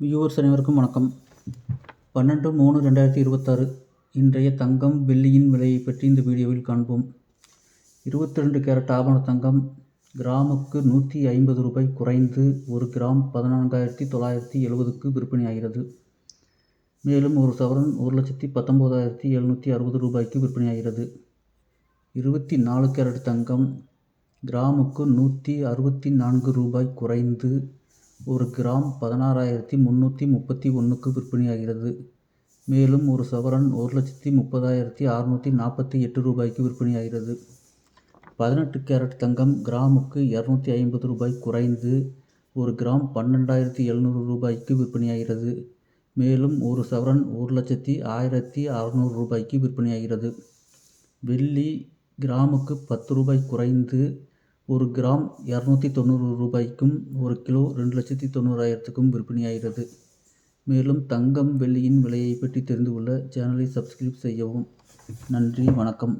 Viewers அனைவருக்கும் வணக்கம். 12/3/2026 இன்றைய தங்கம் வெள்ளியின் விலையை பற்றி இந்த வீடியோவில் காண்போம். 22 கேரட் ஆபண தங்கம் கிராமுக்கு ₹150 குறைந்து 1 கிராம் 14,970க்கு விற்பனையாகிறது. மேலும் ஒரு சவரன் ₹1,19,760க்கு விற்பனையாகிறது. 24 கேரட் தங்கம் கிராமுக்கு ₹164 குறைந்து 1 கிராம் 16,331க்கு விற்பனையாகிறது. மேலும் ஒரு சவரன் ₹1,30,648க்கு விற்பனையாகிறது. 18 கேரட் தங்கம் கிராமுக்கு ₹250 குறைந்து 1 கிராம் 12,700க்கு விற்பனையாகிறது. மேலும் ஒரு சவரன் ₹1,01,600க்கு விற்பனையாகிறது. வெள்ளி கிராமுக்கு ₹10 குறைந்து 1 கிராம் ₹290க்கும் 1 கிலோ 2,90,000க்கும் விற்பனையாகிறது. மேலும் தங்கம் வெள்ளியின் விலையை பற்றி தெரிந்து கொள்ள சேனலை சப்ஸ்கிரைப் செய்யவும். நன்றி, வணக்கம்.